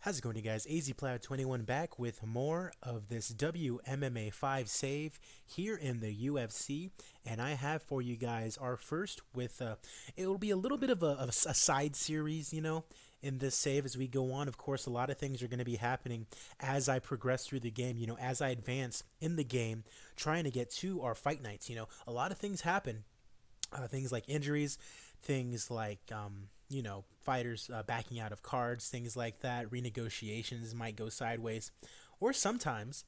How's it going, you guys? AZPlow21 back with more of this WMMA 5 save here in the UFC, and I have for you guys our first with it'll be a little bit of a side series, in this save as we go on. Of course, a lot of things are going to be happening as I progress through the game, as I advance in the game, trying to get to our fight nights. A lot of things happen, things like injuries, things like fighters backing out of cards, things like that. Renegotiations might go sideways, or sometimes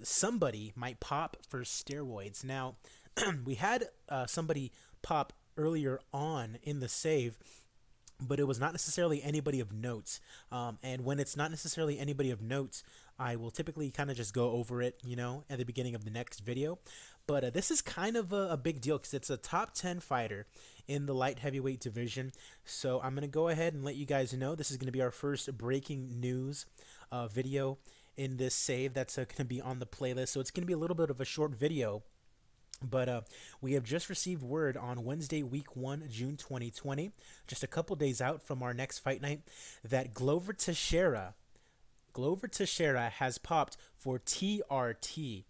somebody might pop for steroids. Now, we had somebody pop earlier on in the save, but it was not necessarily anybody of notes. And when it's not necessarily anybody of notes, I will typically kind of just go over it, at the beginning of the next video. But this is kind of a big deal because it's a top 10 fighter in the light heavyweight division. So I'm going to go ahead and let you guys know this is going to be our first breaking news video in this save that's going to be on the playlist. So it's going to be a little bit of a short video. But we have just received word on Wednesday, week 1, June 2020, just a couple days out from our next fight night, that Glover Teixeira has popped for TRT.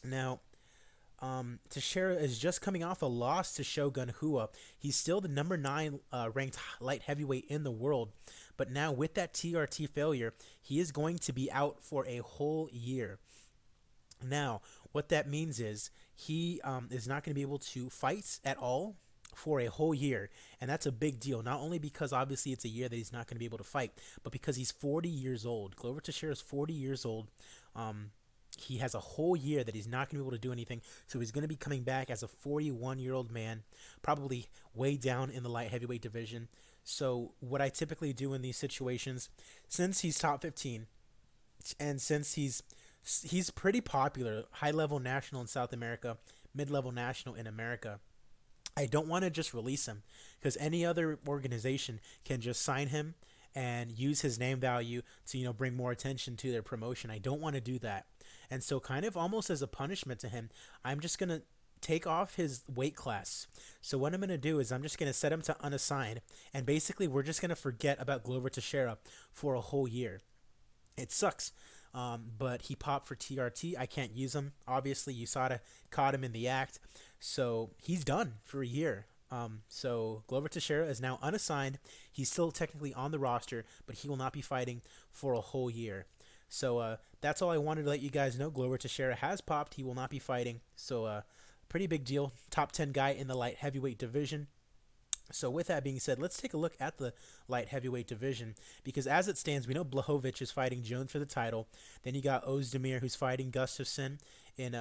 Now, Teixeira is just coming off a loss to Shogun Rua. He's still the number 9 ranked light heavyweight in the world, but now with that TRT failure, he is going to be out for a whole year. Now, what that means is he is not going to be able to fight at all for a whole year, and that's a big deal. Not only because obviously it's a year that he's not going to be able to fight, but because he's 40 years old. Glover Teixeira is 40 years old. He has a whole year that he's not going to be able to do anything, so he's going to be coming back as a 41-year-old man, probably way down in the light heavyweight division. So what I typically do in these situations, since he's top 15, and since he's pretty popular, high-level national in South America, mid-level national in America, I don't want to just release him because any other organization can just sign him and use his name value to bring more attention to their promotion. I don't want to do that. And so kind of almost as a punishment to him, I'm just going to take off his weight class. So what I'm going to do is I'm just going to set him to unassigned, and basically we're just going to forget about Glover Teixeira for a whole year. It sucks. But he popped for TRT. I can't use him. Obviously, USADA caught him in the act. So he's done for a year. So Glover Teixeira is now unassigned. He's still technically on the roster, but he will not be fighting for a whole year. So that's all I wanted to let you guys know. Glover Teixeira has popped. He will not be fighting. So pretty big deal. Top 10 guy in the light heavyweight division. So with that being said, let's take a look at the light heavyweight division, because as it stands, we know Blachowicz is fighting Jones for the title. Then you got Ozdemir, who's fighting Gustafsson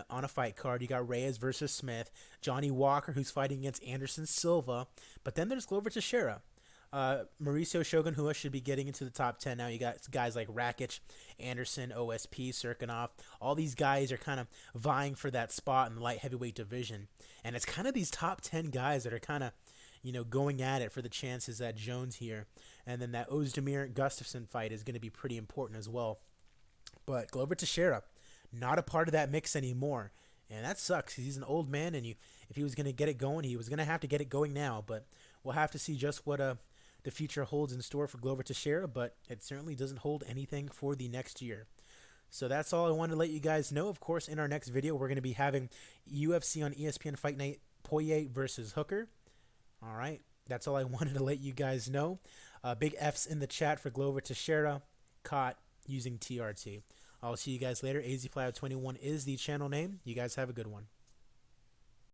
on a fight card. You got Reyes versus Smith. Johnny Walker, who's fighting against Anderson Silva. But then there's Glover Teixeira. Mauricio Shogun Rua should be getting into the top 10 now. You got guys like Rakic, Anderson, OSP, Serkinov. All these guys are kind of vying for that spot in the light heavyweight division. And it's kind of these top 10 guys that are kind of going at it for the chances at Jones here. And then that Ozdemir Gustafsson fight is going to be pretty important as well. But Glover Teixeira, not a part of that mix anymore. And that sucks. He's an old man, and if he was going to get it going, he was going to have to get it going now. But we'll have to see just what the future holds in store for Glover Teixeira, but it certainly doesn't hold anything for the next year. So that's all I wanted to let you guys know. Of course, in our next video, we're going to be having UFC on ESPN Fight Night, Poirier versus Hooker. All right, that's all I wanted to let you guys know. Big F's in the chat for Glover Teixeira, caught using TRT. I'll see you guys later. AZPlow21 is the channel name. You guys have a good one.